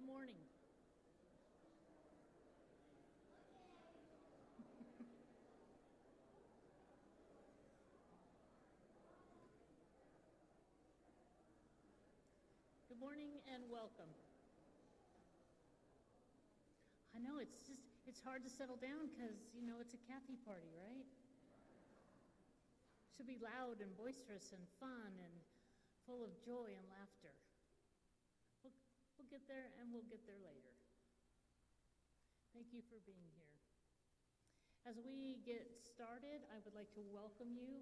morning. Good morning and welcome. I know it's hard to settle down because, it's a Cathy party, right? Should be loud and boisterous and fun and full of joy and laughter. We'll get there, and we'll get there later. Thank you for being here. As we get started, I would like to welcome you.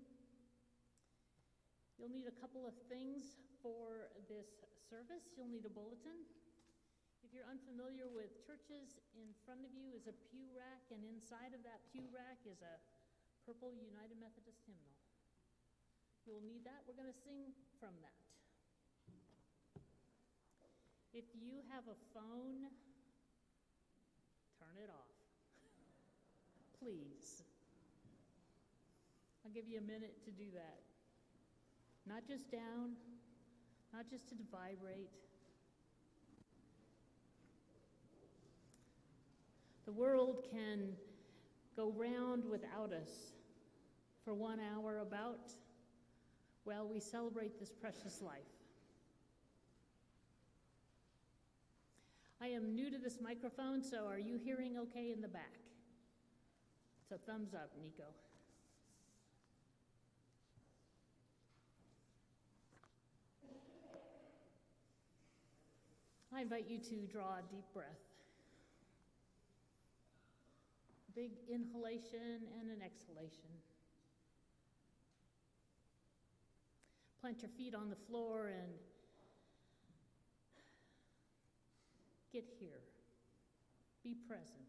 You'll need a couple of things for this service. You'll need a bulletin. If you're unfamiliar with churches, in front of you is a pew rack, and inside of that pew rack is a purple United Methodist hymnal. You'll need that. We're going to sing from that. If you have a phone, turn it off. Please. I'll give you a minute to do that. Not just down, not just to vibrate. The world can go round without us for 1 hour while we celebrate this precious life. I am new to this microphone, so are you hearing okay in the back? So thumbs up, Nico. I invite you to draw a deep breath. Big inhalation and an exhalation. Plant your feet on the floor and get here. Be present.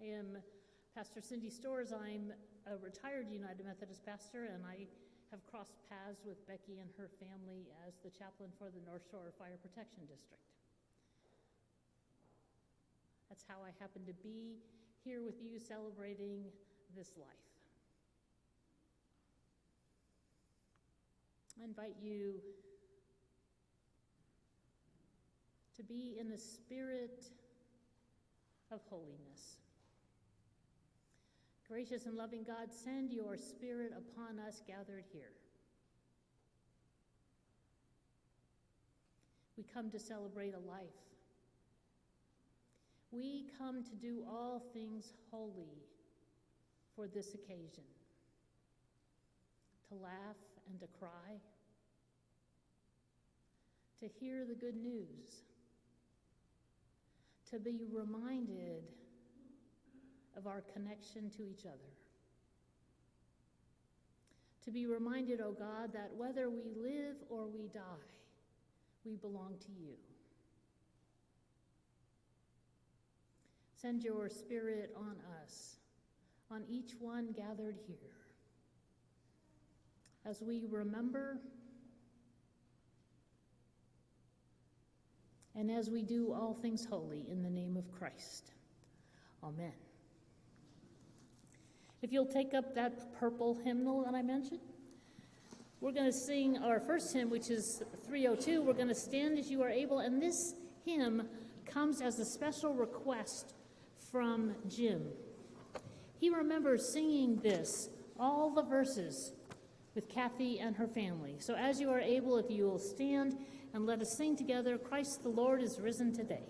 I am Pastor Cindy Storrs. I'm a retired United Methodist pastor, and I have crossed paths with Becky and her family as the chaplain for the Northshore Fire Protection District. That's how I happen to be here with you celebrating this life. I invite you to be in a spirit of holiness. Gracious and loving God, send your Spirit upon us gathered here. We come to celebrate a life. We come to do all things holy for this occasion. To laugh and to cry. To hear the good news. To be reminded of our connection to each other. To be reminded, O God, that whether we live or we die, we belong to you. Send your Spirit on us, on each one gathered here, as we remember and as we do all things holy in the name of Christ. Amen. If you'll take up that purple hymnal that I mentioned, we're going to sing our first hymn, which is 302. We're going to stand as you are able, and this hymn comes as a special request from Jim. He remembers singing this, all the verses, with Cathy and her family. So as you are able, if you will stand and let us sing together, Christ the Lord is risen today.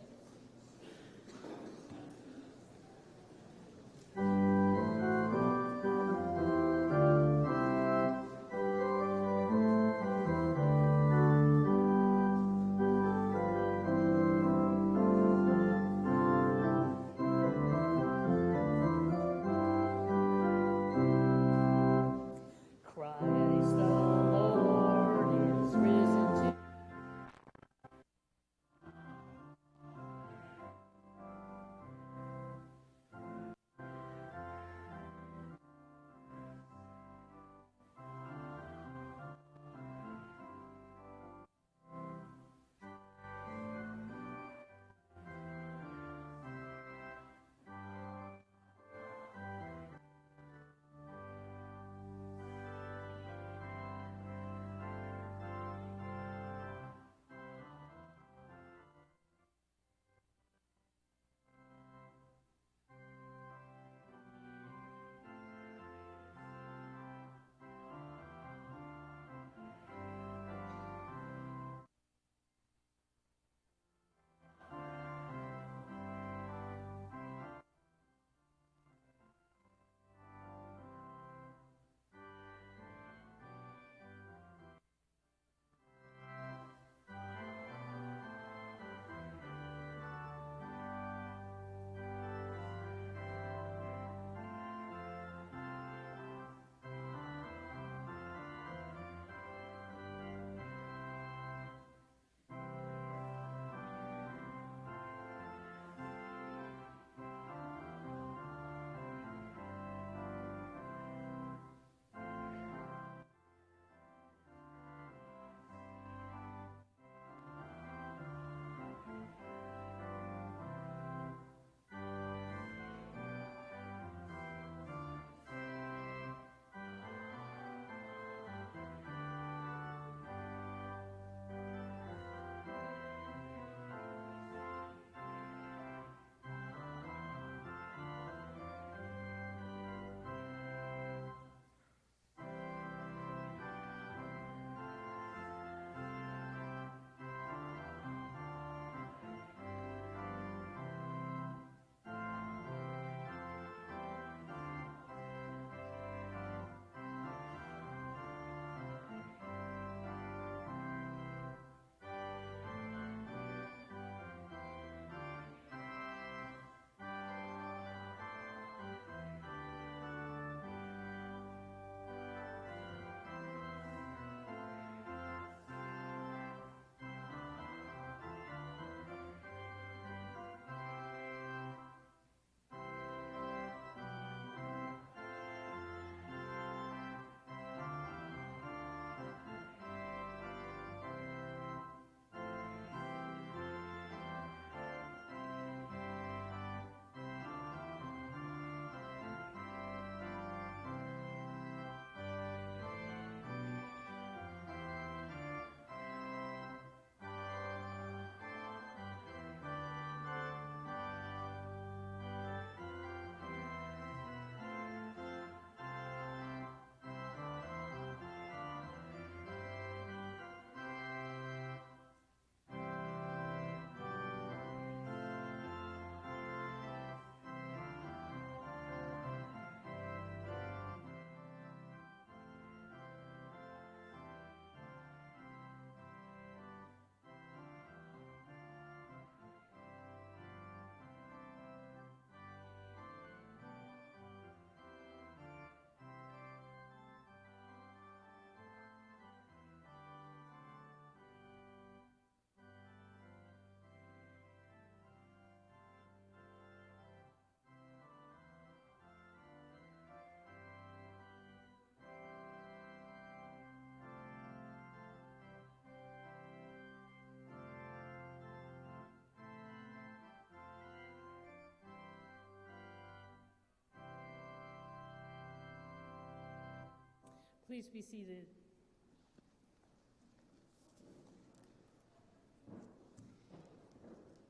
Please be seated.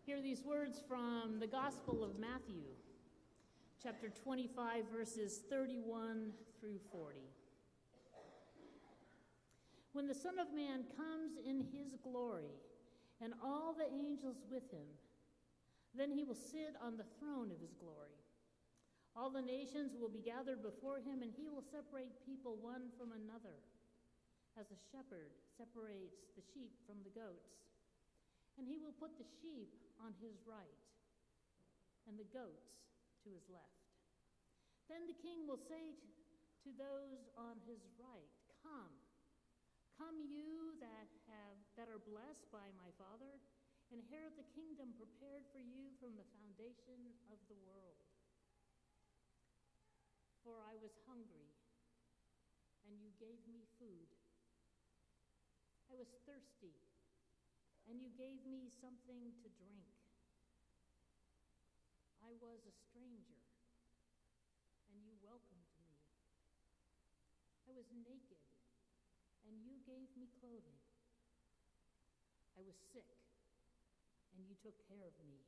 Hear these words from the Gospel of Matthew, chapter 25, verses 31 through 40. When the Son of Man comes in his glory, and all the angels with him, then he will sit on the throne of his glory. All the nations will be gathered before him, and he will separate people one from another, as a shepherd separates the sheep from the goats. And he will put the sheep on his right, and the goats to his left. Then the king will say to those on his right, Come, you that are blessed by my Father, inherit the kingdom prepared for you from the foundation of the world. For I was hungry, and you gave me food. I was thirsty, and you gave me something to drink. I was a stranger, and you welcomed me. I was naked, and you gave me clothing. I was sick, and you took care of me.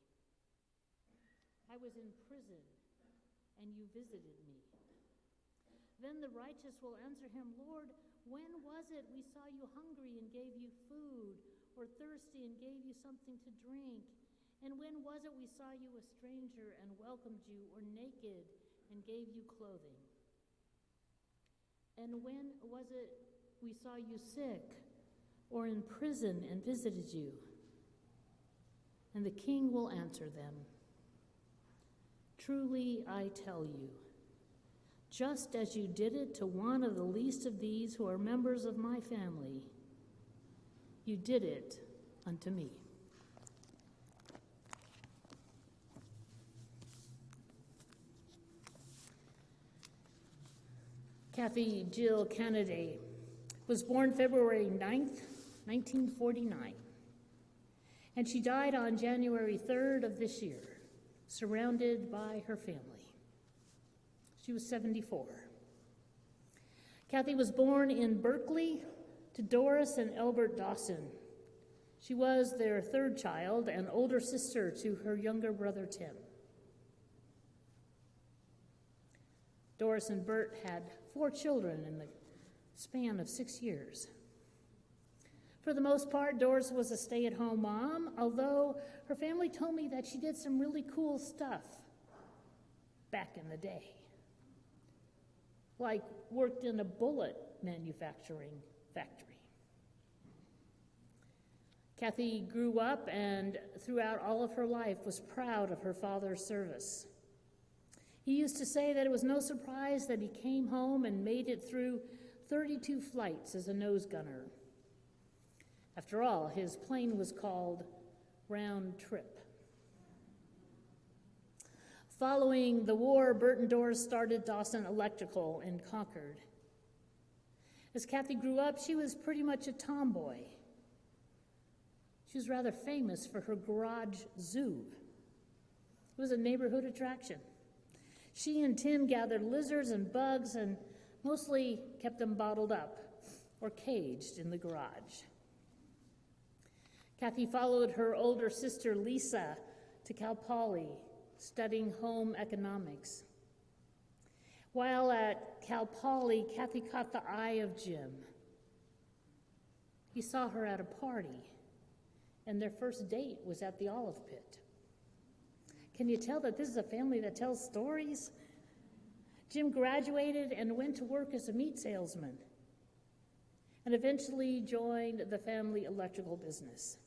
I was in prison, and you visited me. Then the righteous will answer him, Lord, when was it we saw you hungry and gave you food, or thirsty and gave you something to drink? And when was it we saw you a stranger and welcomed you, or naked and gave you clothing? And when was it we saw you sick or in prison and visited you? And the king will answer them, Truly I tell you, just as you did it to one of the least of these who are members of my family, you did it unto me. Cathy Jill Canaday was born February 9th, 1949, and she died on January 3rd of this year, surrounded by her family. She was 74. Cathy was born in Berkeley to Doris and Elbert Dawson. She was their third child and older sister to her younger brother, Tim. Doris and Bert had 4 children in the span of 6 years. For the most part, Doris was a stay-at-home mom, although her family told me that she did some really cool stuff back in the day, like worked in a bullet manufacturing factory. Cathy grew up and throughout all of her life was proud of her father's service. He used to say that it was no surprise that he came home and made it through 32 flights as a nose gunner. After all, his plane was called Round Trip. Following the war, Bert and Doris started Dawson Electrical in Concord. As Cathy grew up, she was pretty much a tomboy. She was rather famous for her garage zoo. It was a neighborhood attraction. She and Tim gathered lizards and bugs and mostly kept them bottled up or caged in the garage. Cathy followed her older sister Lisa to Cal Poly, studying home economics. While at Cal Poly, Cathy caught the eye of Jim. He saw her at a party, and their first date was at the Olive Pit. Can you tell that this is a family that tells stories? Jim graduated and went to work as a meat salesman, and eventually joined the family electrical business.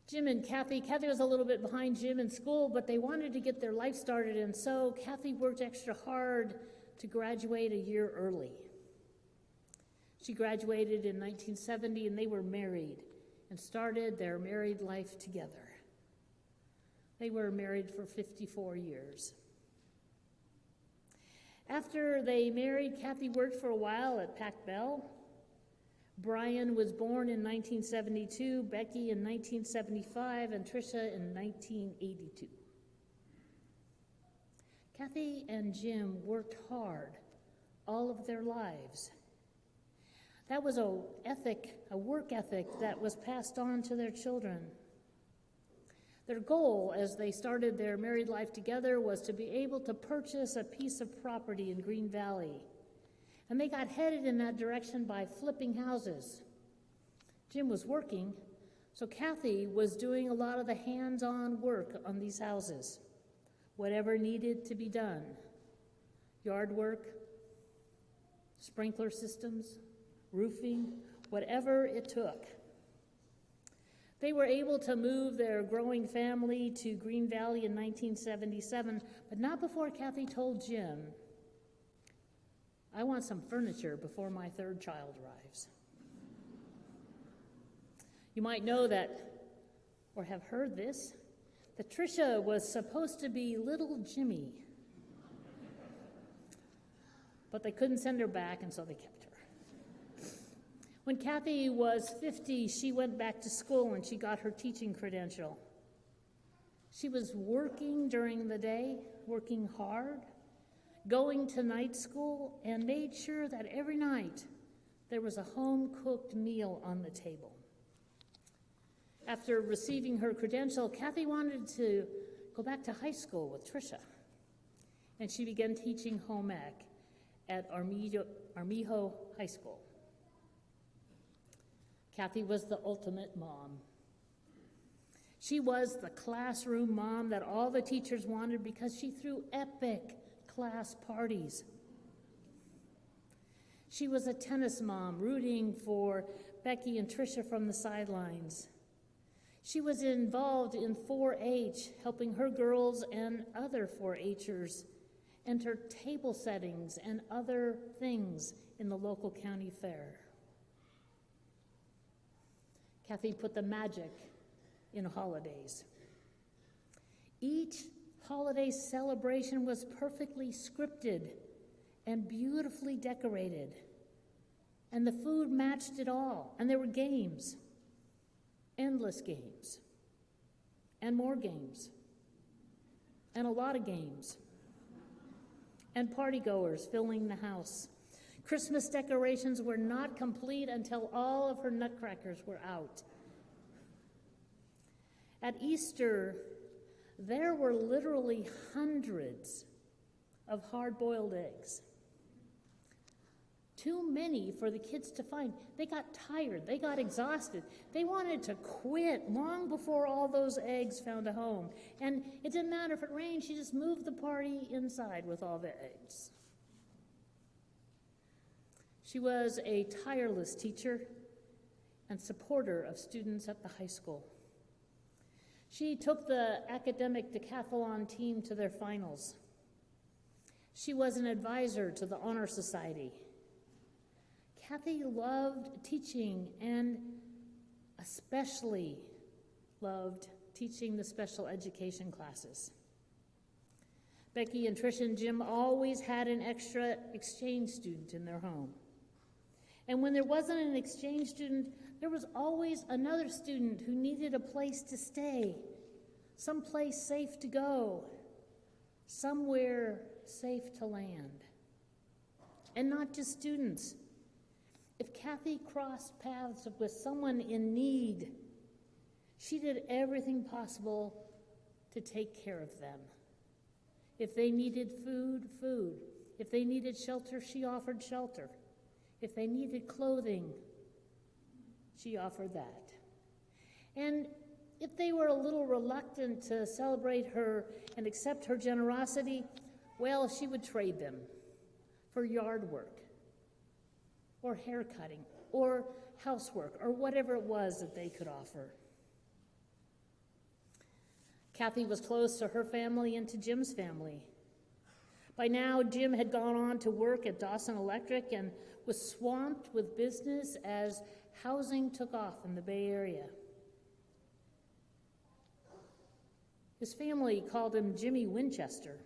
Jim and Cathy was a little bit behind Jim in school, but they wanted to get their life started, and so Cathy worked extra hard to graduate a year early. She graduated in 1970, and they were married and started their married life together. They were married for 54 years. After they married, Cathy worked for a while at Pac Bell. Brian was born in 1972, Becky in 1975, and Tricia in 1982. Cathy and Jim worked hard all of their lives. That was a work ethic that was passed on to their children. Their goal as they started their married life together was to be able to purchase a piece of property in Green Valley. And they got headed in that direction by flipping houses. Jim was working, so Cathy was doing a lot of the hands-on work on these houses, whatever needed to be done. Yard work, sprinkler systems, roofing, whatever it took. They were able to move their growing family to Green Valley in 1977, but not before Cathy told Jim, "I want some furniture before my third child arrives." You might know that, or have heard this, that Tricia was supposed to be little Jimmy. But they couldn't send her back, and so they kept her. When Cathy was 50, she went back to school and she got her teaching credential. She was working during the day, working hard, going to night school, and made sure that every night there was a home-cooked meal on the table. After receiving her credential, Cathy wanted to go back to high school with Tricia, and she began teaching home ec at Armijo High School. Cathy was the ultimate mom. She was the classroom mom that all the teachers wanted because she threw epic class parties. She was a tennis mom, rooting for Becky and Tricia from the sidelines. She was involved in 4-H, helping her girls and other 4-Hers enter table settings and other things in the local county fair. Cathy put the magic in holidays. Each holiday celebration was perfectly scripted and beautifully decorated, and the food matched it all, and there were games, endless games, and more games, and a lot of games, and partygoers filling the house. Christmas decorations were not complete until all of her nutcrackers were out. At Easter, there were literally hundreds of hard-boiled eggs. Too many for the kids to find. They got tired. They got exhausted. They wanted to quit long before all those eggs found a home. And it didn't matter if it rained. She just moved the party inside with all the eggs. She was a tireless teacher and supporter of students at the high school. She took the academic decathlon team to their finals. She was an advisor to the Honor Society. Cathy loved teaching and especially loved teaching the special education classes. Becky and Tricia and Jim always had an extra exchange student in their home. And when there wasn't an exchange student, there was always another student who needed a place to stay, someplace safe to go, somewhere safe to land. And not just students. If Cathy crossed paths with someone in need, she did everything possible to take care of them. If they needed food, food. If they needed shelter, she offered shelter. If they needed clothing, she offered that. And if they were a little reluctant to celebrate her and accept her generosity, well, she would trade them for yard work, or hair cutting, or housework, or whatever it was that they could offer. Cathy was close to her family and to Jim's family. By now, Jim had gone on to work at Dawson Electric and was swamped with business as housing took off in the Bay Area. His family called him Jimmy Winchester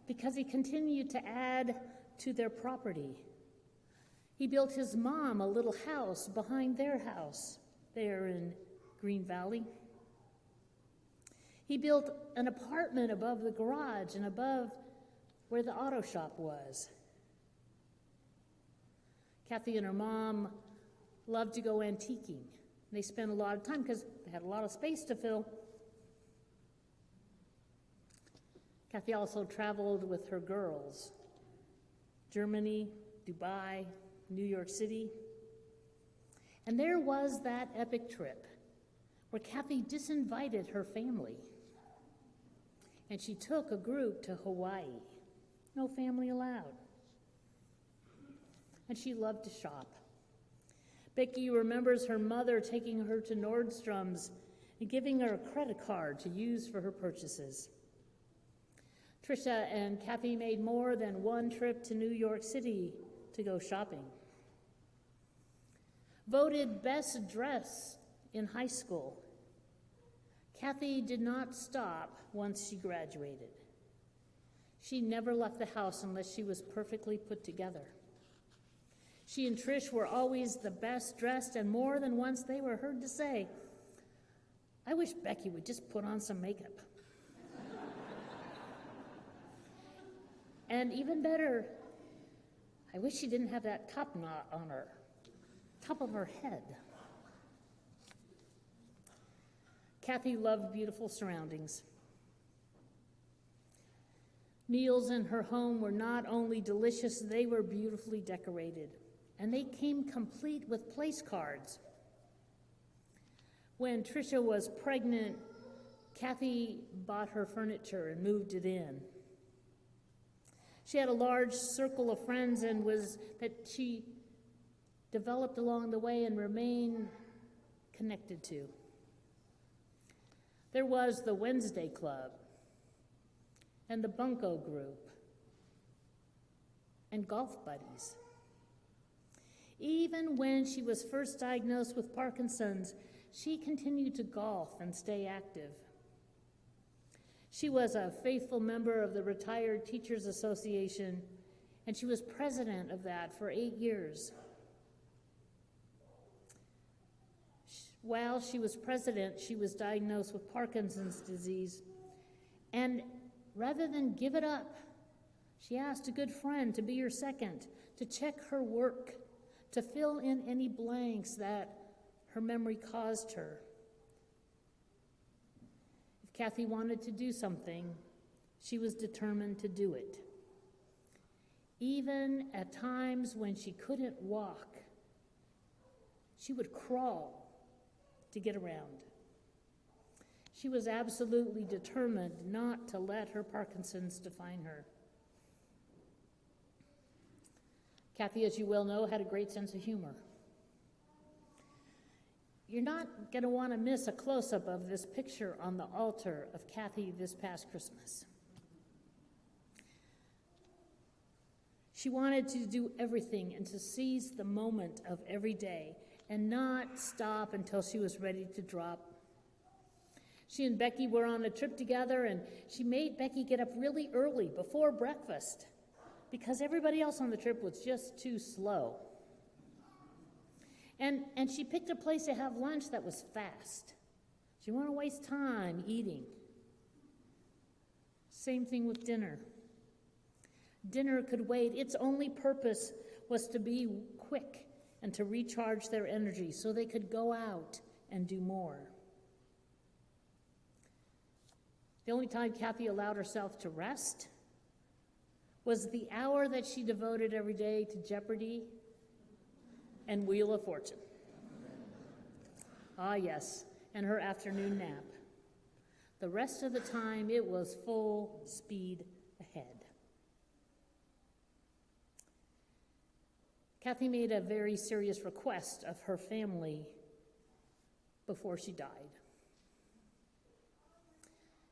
because he continued to add to their property. He built his mom a little house behind their house there in Green Valley. He built an apartment above the garage and above where the auto shop was. Cathy and her mom loved to go antiquing. They spent a lot of time because they had a lot of space to fill. Cathy also traveled with her girls. Germany, Dubai, New York City. And there was that epic trip where Cathy disinvited her family. And she took a group to Hawaii. No family allowed. And she loved to shop. Becky remembers her mother taking her to Nordstrom's and giving her a credit card to use for her purchases. Tricia and Cathy made more than one trip to New York City to go shopping. Voted best dress in high school, Cathy did not stop once she graduated. She never left the house unless she was perfectly put together. She and Trish were always the best dressed, and more than once they were heard to say, "I wish Becky would just put on some makeup." And even better, "I wish she didn't have that top knot on her, top of her head." Cathy loved beautiful surroundings. Meals in her home were not only delicious, they were beautifully decorated, and they came complete with place cards. When Tricia was pregnant, Cathy bought her furniture and moved it in. She had a large circle of friends that she developed along the way and remained connected to. There was the Wednesday Club and the Bunko Group and golf buddies. Even when she was first diagnosed with Parkinson's, she continued to golf and stay active. She was a faithful member of the Retired Teachers Association, and she was president of that for 8 years. While she was president, she was diagnosed with Parkinson's disease, and rather than give it up, she asked a good friend to be her second, to check her work, to fill in any blanks that her memory caused her. If Cathy wanted to do something, she was determined to do it. Even at times when she couldn't walk, she would crawl to get around. She was absolutely determined not to let her Parkinson's define her. Cathy, as you well know, had a great sense of humor. You're not going to want to miss a close-up of this picture on the altar of Cathy this past Christmas. She wanted to do everything and to seize the moment of every day and not stop until she was ready to drop. She and Becky were on a trip together, and she made Becky get up really early before breakfast because everybody else on the trip was just too slow. And she picked a place to have lunch that was fast. She didn't want to waste time eating. Same thing with dinner. Dinner could wait. Its only purpose was to be quick and to recharge their energy so they could go out and do more. The only time Cathy allowed herself to rest was the hour that she devoted every day to Jeopardy and Wheel of Fortune. Ah, yes, and her afternoon nap. The rest of the time, it was full speed ahead. Cathy made a very serious request of her family before she died.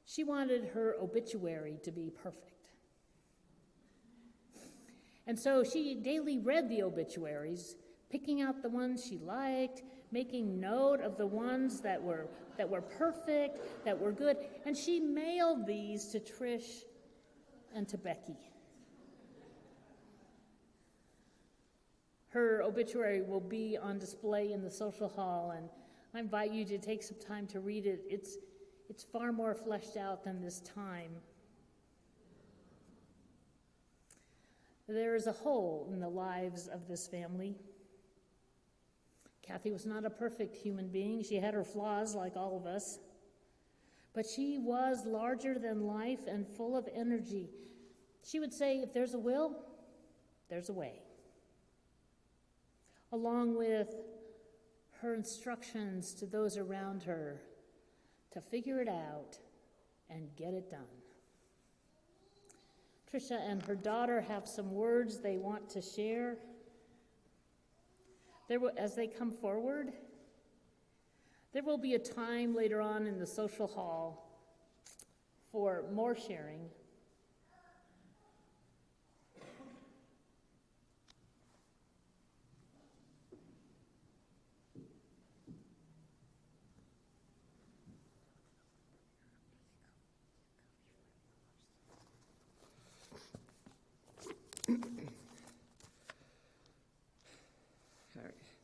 She wanted her obituary to be perfect. And so she daily read the obituaries, picking out the ones she liked, making note of the ones that were perfect, that were good, and she mailed these to Trish and to Becky. Her obituary will be on display in the social hall, and I invite you to take some time to read it. It's far more fleshed out than this time. There is a hole in the lives of this family. Cathy was not a perfect human being. She had her flaws like all of us. But she was larger than life and full of energy. She would say, if there's a will, there's a way. Along with her instructions to those around her to figure it out and get it done. Tricia and her daughter have some words they want to share. As they come forward, there will be a time later on in the social hall for more sharing.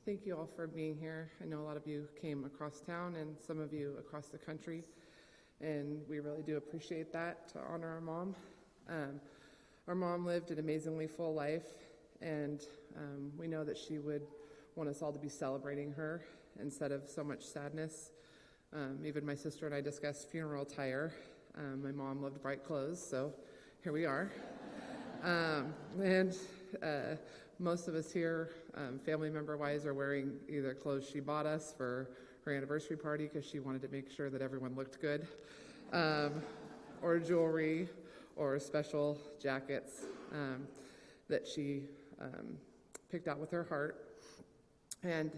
Thank you all for being here. I know a lot of you came across town and some of you across the country, and we really do appreciate that to honor our mom. Our mom lived an amazingly full life, and we know that she would want us all to be celebrating her instead of so much sadness. Even my sister and I discussed funeral attire. My mom loved bright clothes, so here we are. Most of us here, family member-wise, are wearing either clothes she bought us for her anniversary party because she wanted to make sure that everyone looked good, or jewelry, or special jackets that she picked out with her heart. And,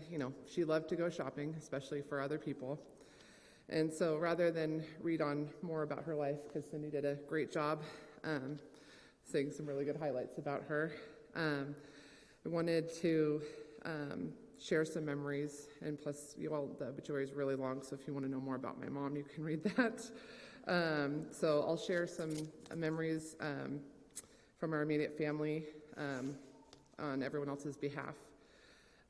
she loved to go shopping, especially for other people. And so rather than read on more about her life, because Cindy did a great job saying some really good highlights about her, I wanted to share some memories, and plus, the obituary is really long, so if you want to know more about my mom, you can read that. So I'll share some memories from our immediate family on everyone else's behalf.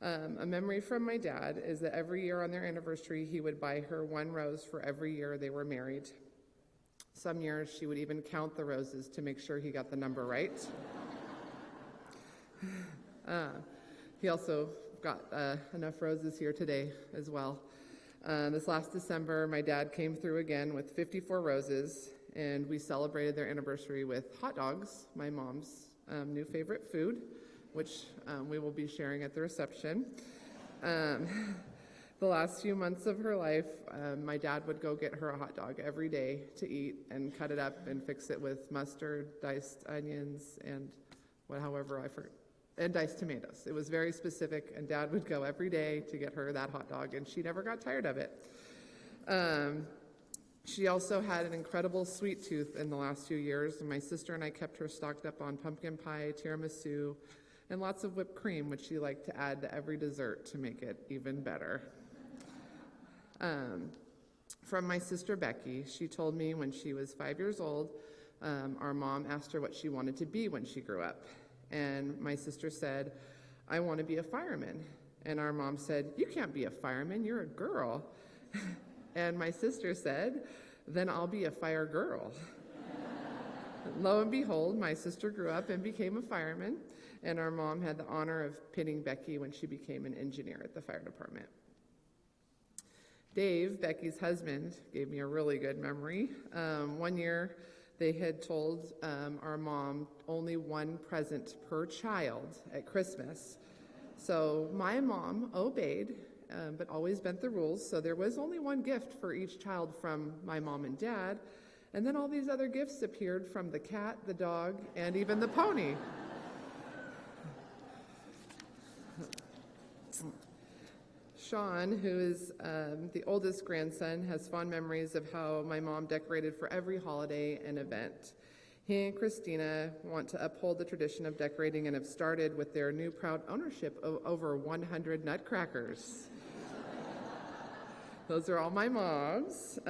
A memory from my dad is that every year on their anniversary, he would buy her one rose for every year they were married. Some years, she would even count the roses to make sure he got the number right. He also got enough roses here today as well. This last December, my dad came through again with 54 roses, and we celebrated their anniversary with hot dogs, my mom's new favorite food, which we will be sharing at the reception. The last few months of her life, my dad would go get her a hot dog every day to eat and cut it up and fix it with mustard, diced onions, and and diced tomatoes. It was very specific, and Dad would go every day to get her that hot dog, and she never got tired of it. She also had an incredible sweet tooth in the last few years, and my sister and I kept her stocked up on pumpkin pie, tiramisu, and lots of whipped cream, which she liked to add to every dessert to make it even better. From my sister Becky, she told me when she was 5 years old, our mom asked her what she wanted to be when she grew up. And my sister said, "I want to be a fireman." And our mom said, "You can't be a fireman, you're a girl." And my sister said, "Then I'll be a fire girl." Lo and behold, my sister grew up and became a fireman, and our mom had the honor of pinning Becky when she became an engineer at the fire department. Dave, Becky's husband, gave me a really good memory. One year, they had told our mom only one present per child at Christmas. So my mom obeyed, but always bent the rules. So there was only one gift for each child from my mom and dad. And then all these other gifts appeared from the cat, the dog, and even the pony. Sean, who is the oldest grandson, has fond memories of how my mom decorated for every holiday and event. He and Christina want to uphold the tradition of decorating and have started with their new proud ownership of over 100 nutcrackers. Those are all my mom's.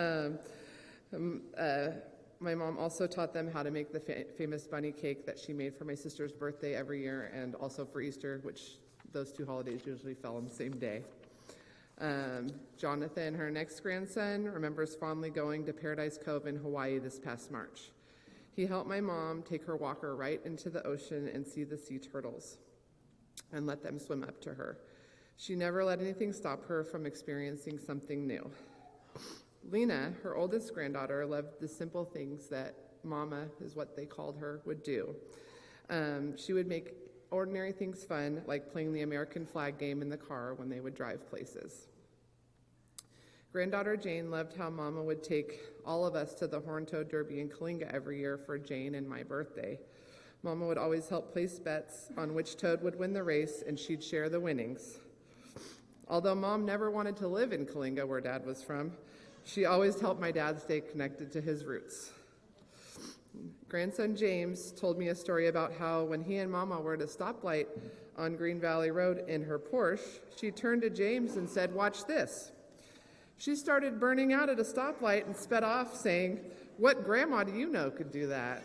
My mom also taught them how to make the famous bunny cake that she made for my sister's birthday every year, and also for Easter, which those two holidays usually fell on the same day. Jonathan, her next grandson, remembers fondly going to Paradise Cove in Hawaii this past March. He helped my mom take her walker right into the ocean and see the sea turtles and let them swim up to her. She never let anything stop her from experiencing something new. Lena, her oldest granddaughter, loved the simple things that Mama, is what they called her, would do. She would make ordinary things fun, like playing the American flag game in the car when they would drive places. Granddaughter Jane loved how Mama would take all of us to the Horned-Toad Derby in Kalinga every year for Jane and my birthday. Mama would always help place bets on which toad would win the race, and she'd share the winnings. Although Mom never wanted to live in Kalinga, where Dad was from, she always helped my dad stay connected to his roots. Grandson James told me a story about how when he and Mama were at a stoplight on Green Valley Road in her Porsche, she turned to James and said, "Watch this." She started burning out at a stoplight and sped off, saying, "What grandma do you know could do that?"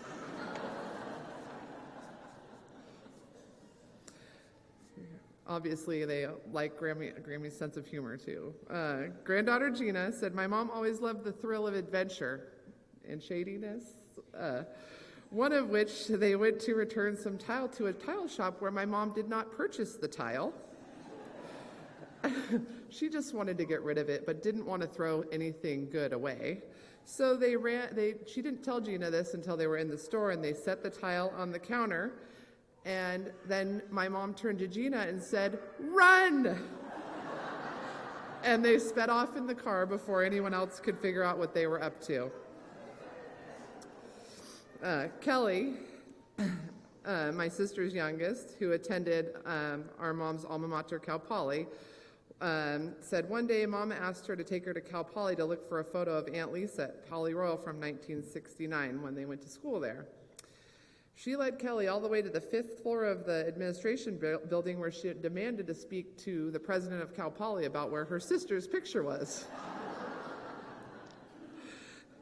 Obviously, they like Grammy's sense of humor, too. Granddaughter Gina said, "My mom always loved the thrill of adventure and shadiness, one of which they went to return some tile to a tile shop where my mom did not purchase the tile. She just wanted to get rid of it, but didn't want to throw anything good away. So she didn't tell Gina this until they were in the store, and they set the tile on the counter. And then my mom turned to Gina and said, "Run!" And they sped off in the car before anyone else could figure out what they were up to. Kelly, my sister's youngest, who attended our mom's alma mater, Cal Poly, said one day Mama asked her to take her to Cal Poly to look for a photo of Aunt Lisa at Poly Royal from 1969 when they went to school there. She led Kelly all the way to the 5th floor of the administration building, where she demanded to speak to the president of Cal Poly about where her sister's picture was.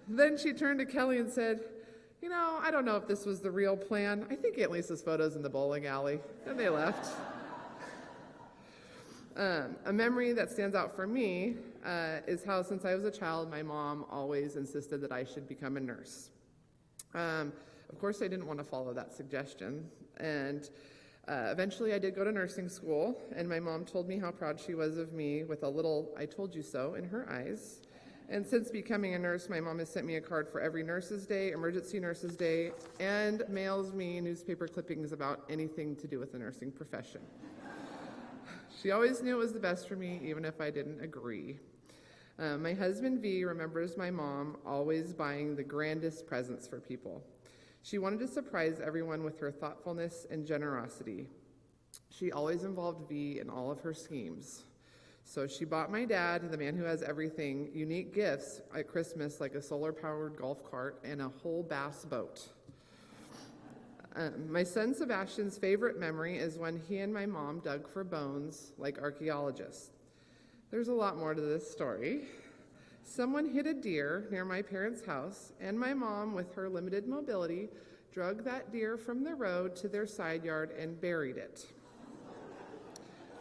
Then she turned to Kelly and said, I don't know if this was the real plan. I think Aunt Lisa's photo's in the bowling alley." And they left. A memory that stands out for me is how, since I was a child, my mom always insisted that I should become a nurse. Of course, I didn't want to follow that suggestion, and eventually I did go to nursing school, and my mom told me how proud she was of me with a little "I told you so" in her eyes. And since becoming a nurse, my mom has sent me a card for every Nurses Day, Emergency Nurses Day, and mails me newspaper clippings about anything to do with the nursing profession. She always knew it was the best for me, even if I didn't agree. My husband, V, remembers my mom always buying the grandest presents for people. She wanted to surprise everyone with her thoughtfulness and generosity. She always involved V in all of her schemes. So she bought my dad, the man who has everything, unique gifts at Christmas, like a solar-powered golf cart and a whole bass boat. My son Sebastian's favorite memory is when he and my mom dug for bones like archaeologists. There's a lot more to this story. Someone hit a deer near my parents' house, and my mom, with her limited mobility, dragged that deer from the road to their side yard and buried it.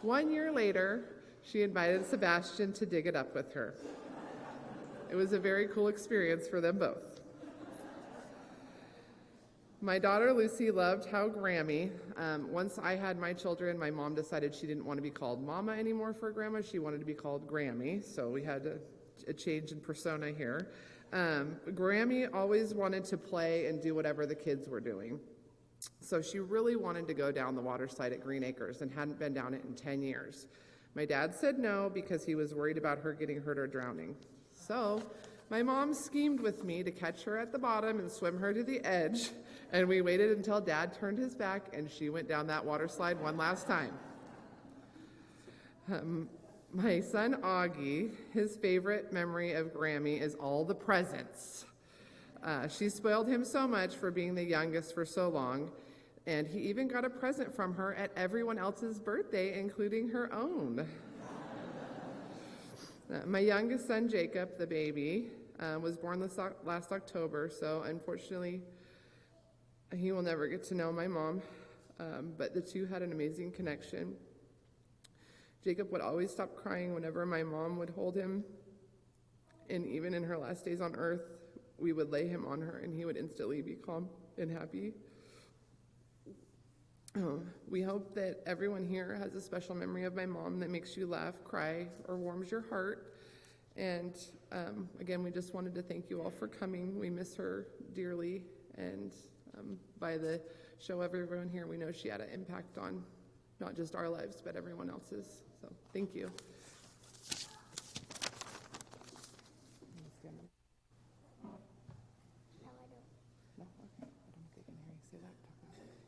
1 year later, she invited Sebastian to dig it up with her. It was a very cool experience for them both. My daughter Lucy loved how Grammy, once I had my children, my mom decided she didn't want to be called Mama anymore for Grandma. She wanted to be called Grammy, so we had a change in persona here. Grammy always wanted to play and do whatever the kids were doing. So she really wanted to go down the water slide at Green Acres and hadn't been down it in 10 years. My dad said no because he was worried about her getting hurt or drowning. So my mom schemed with me to catch her at the bottom and swim her to the edge, and we waited until Dad turned his back and she went down that water slide one last time. My son Augie, his favorite memory of Grammy is all the presents. She spoiled him so much for being the youngest for so long, and he even got a present from her at everyone else's birthday, including her own. My youngest son, Jacob, the baby, was born last October, so unfortunately, he will never get to know my mom, but the two had an amazing connection. Jacob would always stop crying whenever my mom would hold him, and even in her last days on earth, we would lay him on her and he would instantly be calm and happy. We hope that everyone here has a special memory of my mom that makes you laugh, cry, or warms your heart. And again, we just wanted to thank you all for coming. We miss her dearly, and by the show of everyone here, we know she had an impact on not just our lives, but everyone else's. So thank you.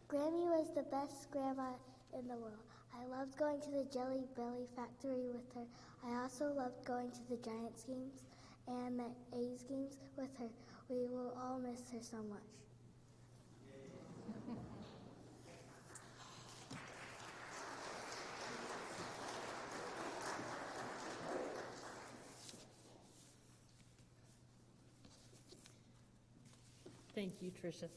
Grammy was the best grandma in the world. I loved going to the Jelly Belly factory with her. I also loved going to the Giants games and the A's games with her. We will all miss her so much. Thank you, Tricia.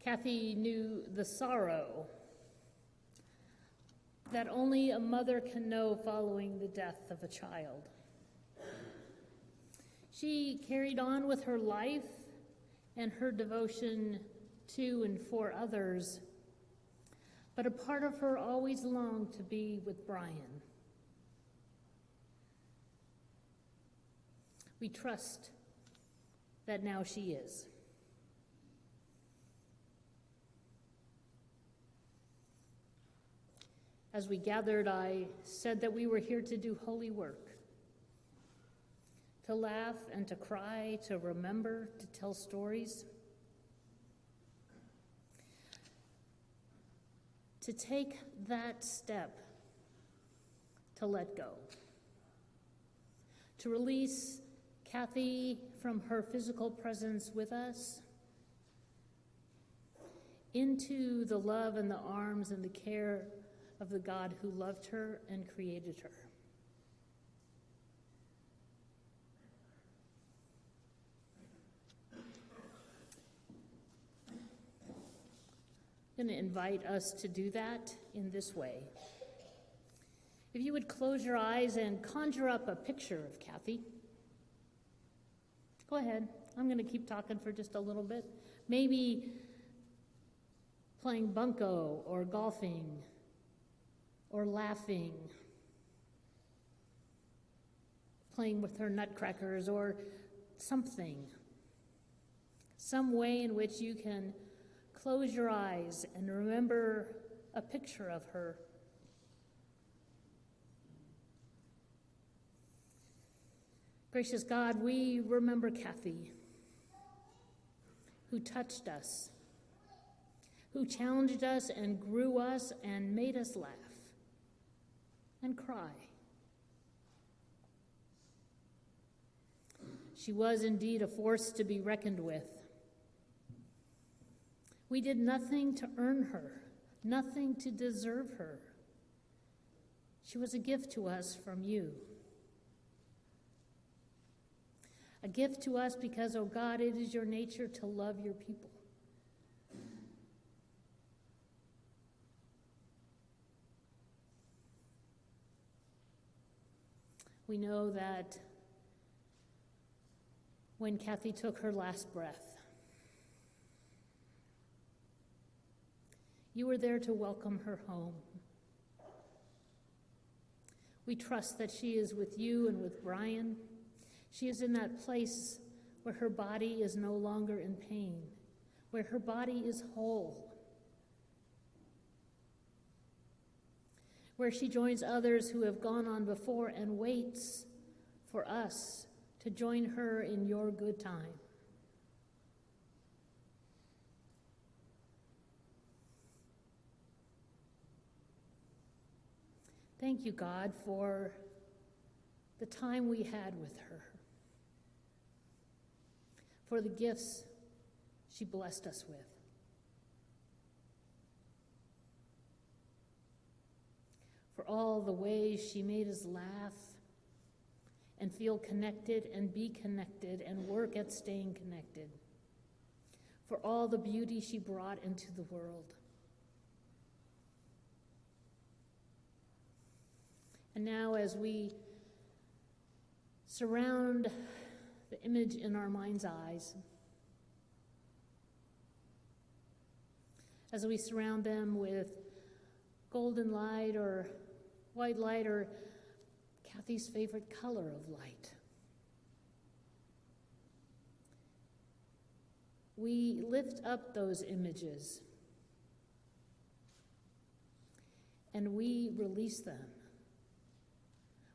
Cathy knew the sorrow that only a mother can know following the death of a child. She carried on with her life and her devotion to and for others, but a part of her always longed to be with Brian. We trust that now she is. As we gathered, I said that we were here to do holy work, to laugh and to cry, to remember, to tell stories, to take that step to let go, to release Cathy from her physical presence with us into the love and the arms and the care of the God who loved her and created her. I'm going to invite us to do that in this way. If you would close your eyes and conjure up a picture of Cathy. Go ahead. I'm going to keep talking for just a little bit. Maybe playing bunco or golfing or laughing, playing with her nutcrackers or something. Some way in which you can close your eyes and remember a picture of her. Gracious God, we remember Cathy, who touched us, who challenged us and grew us and made us laugh and cry. She was indeed a force to be reckoned with. We did nothing to earn her, nothing to deserve her. She was a gift to us from you. A gift to us because, oh God, it is your nature to love your people. We know that when Cathy took her last breath, you were there to welcome her home. We trust that she is with you and with Brian. She is in that place where her body is no longer in pain, where her body is whole, where she joins others who have gone on before and waits for us to join her in your good time. Thank you, God, for the time we had with her, for the gifts she blessed us with. For all the ways she made us laugh and feel connected and be connected and work at staying connected. For all the beauty she brought into the world. And now as we surround the image in our mind's eyes. As we surround them with golden light or white light or Cathy's favorite color of light. We lift up those images and we release them.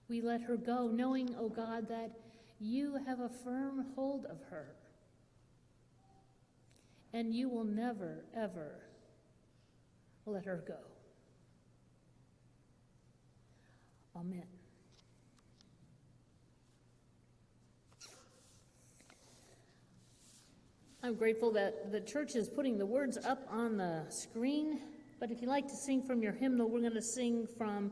We let her go, knowing, oh God, that you have a firm hold of her and you will never, ever let her go. Amen. I'm grateful that the church is putting the words up on the screen, but if you'd like to sing from your hymnal, we're going to sing from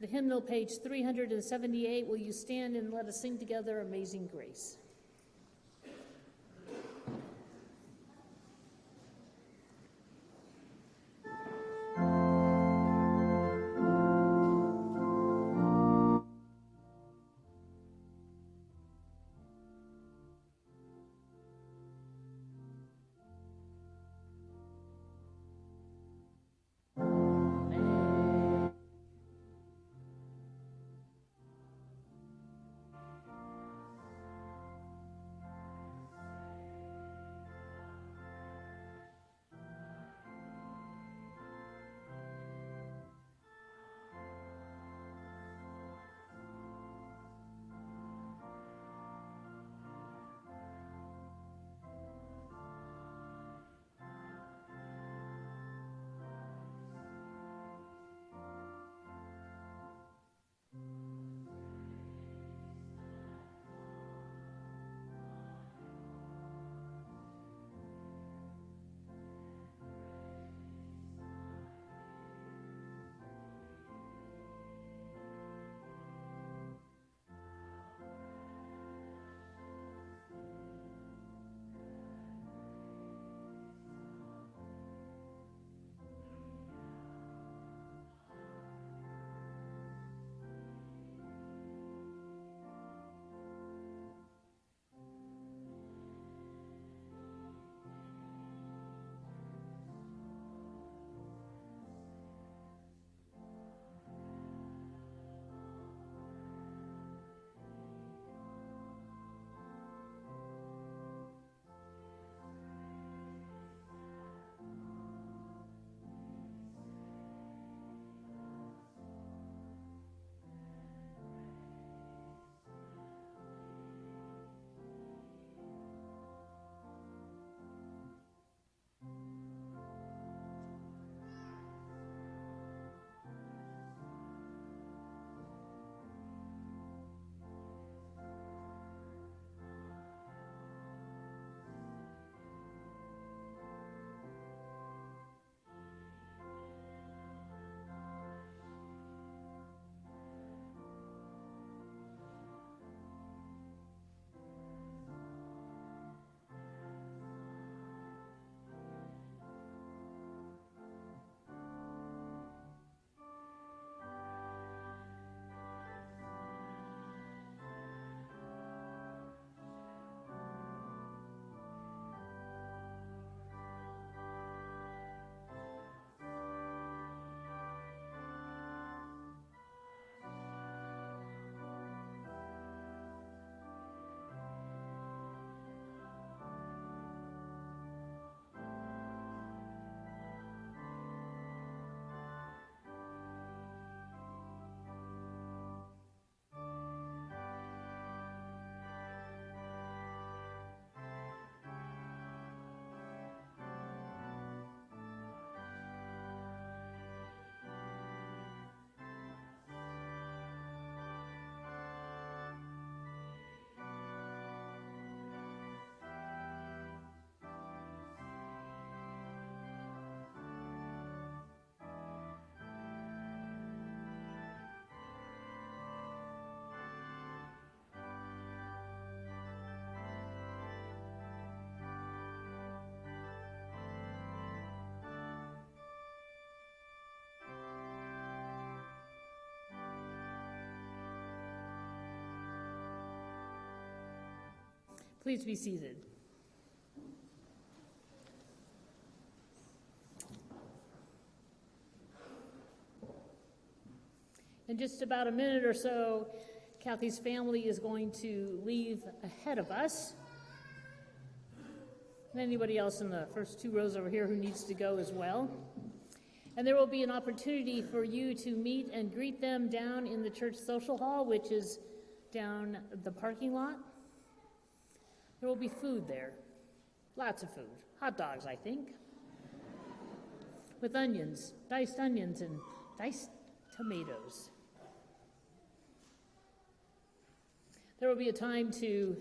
the hymnal, page 378. Will you stand and let us sing together, Amazing Grace? Please be seated. In just about a minute or so, Cathy's family is going to leave ahead of us. And anybody else in the first two rows over here who needs to go as well. And there will be an opportunity for you to meet and greet them down in the church social hall, which is down the parking lot. There will be food there. Lots of food. Hot dogs, I think. With onions, diced onions and diced tomatoes. There will be a time to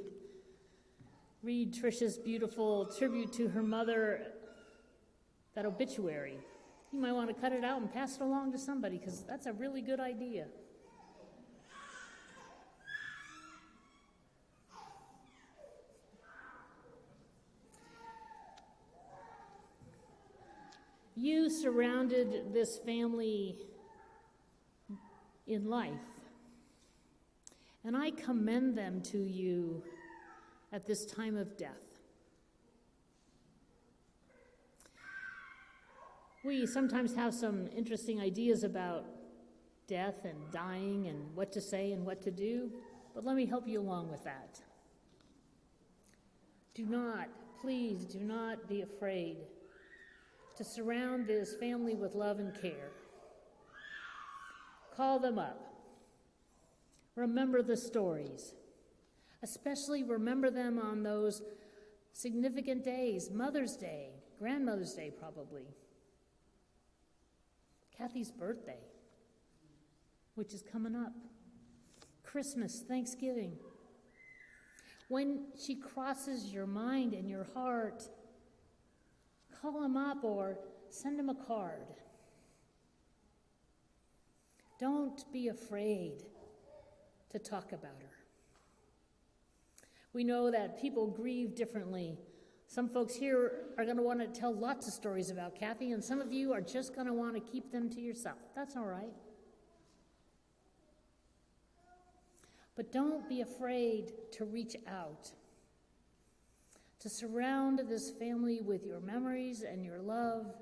read Tricia's beautiful tribute to her mother, that obituary. You might want to cut it out and pass it along to somebody, because that's a really good idea. You surrounded this family in life, and I commend them to you at this time of death. We sometimes have some interesting ideas about death and dying and what to say and what to do, but let me help you along with that. Please do not be afraid to surround this family with love and care. Call them up. Remember the stories. Especially remember them on those significant days, Mother's Day, Grandmother's Day probably, Cathy's birthday, which is coming up, Christmas, Thanksgiving. When she crosses your mind and your heart, call them up or send them a card. Don't be afraid to talk about her. We know that people grieve differently. Some folks here are going to want to tell lots of stories about Cathy, and some of you are just going to want to keep them to yourself. That's all right. But don't be afraid to reach out, to surround this family with your memories and your love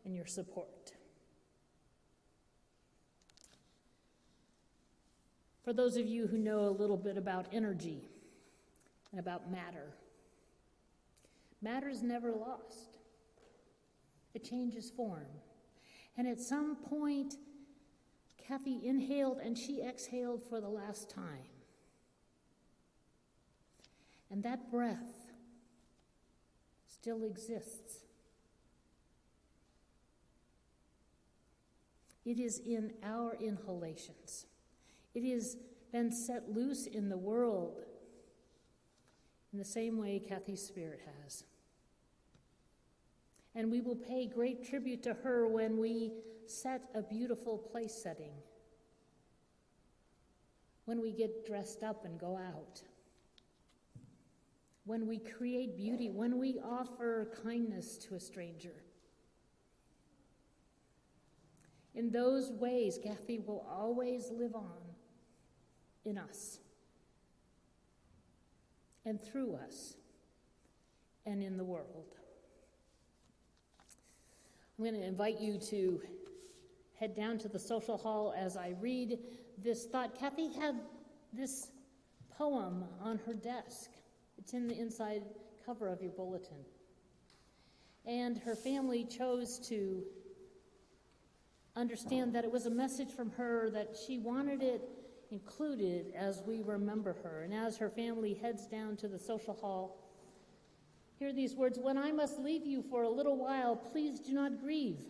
and your support. For those of you who know a little bit about energy and about matter, matter is never lost. It changes form. And at some point, Cathy inhaled and she exhaled for the last time. And that breath still exists. It is in our inhalations. It has been set loose in the world in the same way Cathy's spirit has. And we will pay great tribute to her when we set a beautiful place setting, when we get dressed up and go out, when we create beauty, when we offer kindness to a stranger. In those ways, Cathy will always live on in us and through us and in the world. I'm going to invite you to head down to the social hall as I read this thought. Cathy had this poem on her desk. It's in the inside cover of your bulletin. And her family chose to understand that it was a message from her, that she wanted it included as we remember her. And as her family heads down to the social hall, hear these words: "When I must leave you for a little while, please do not grieve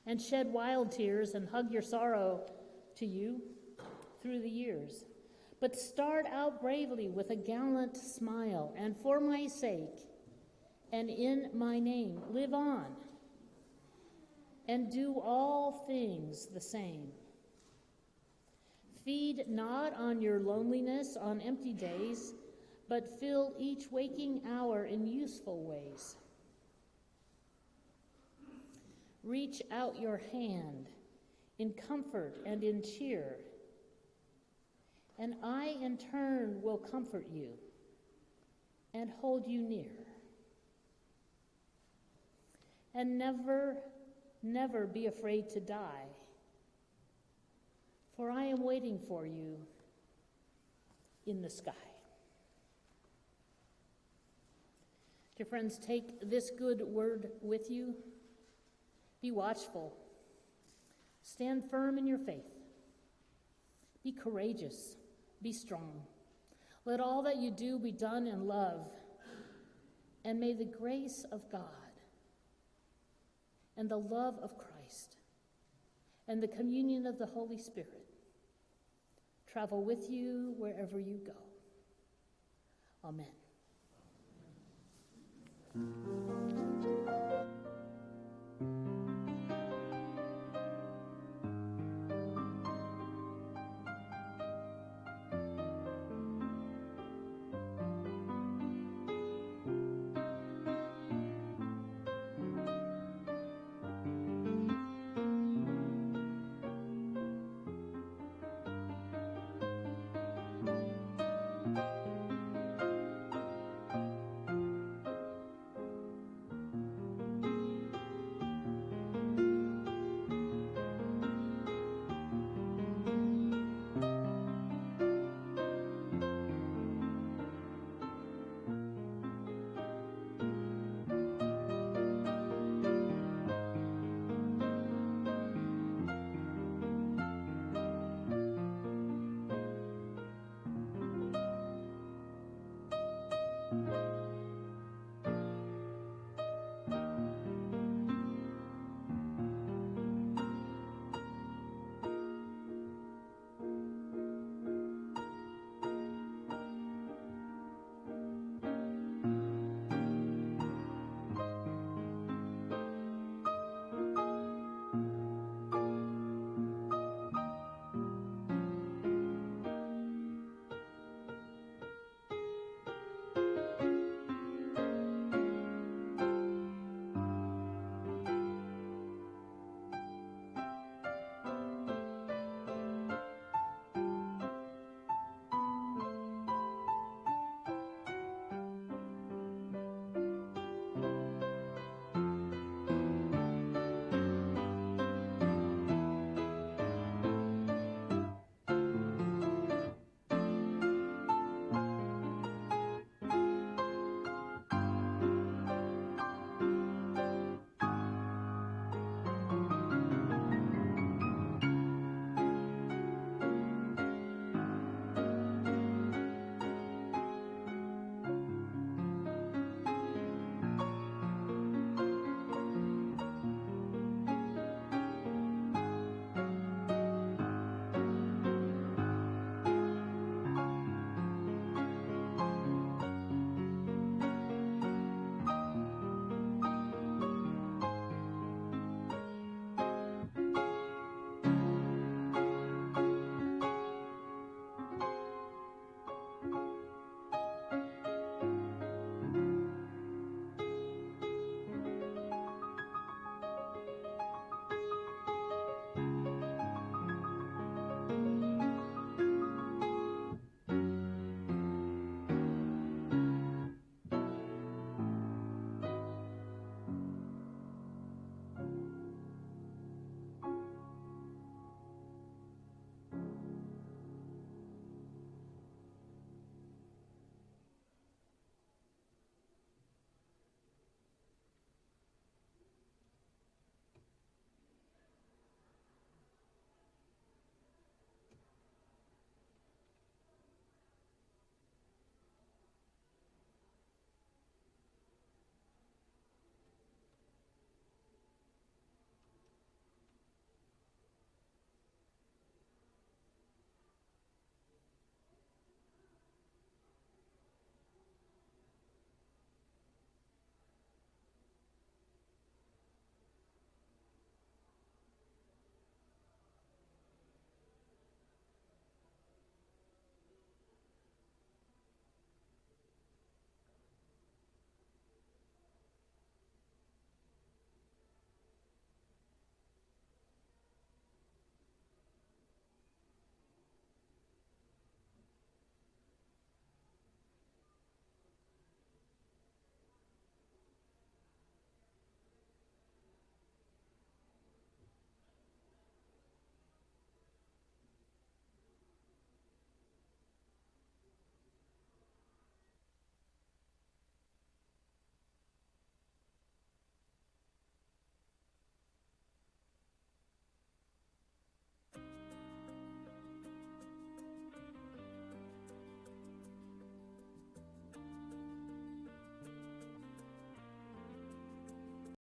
and shed wild tears and hug your sorrow to you through the years. But start out bravely with a gallant smile, and for my sake and in my name, live on and do all things the same. Feed not on your loneliness on empty days, but fill each waking hour in useful ways. Reach out your hand in comfort and in cheer, and I in turn will comfort you. and hold you near. And never, never be afraid to die, for I am waiting for you in the sky. Dear friends, take this good word with you. Be watchful. Stand firm in your faith. Be courageous. Be strong. Let all that you do be done in love. And may the grace of God and the love of Christ and the communion of the Holy Spirit travel with you wherever you go. Amen.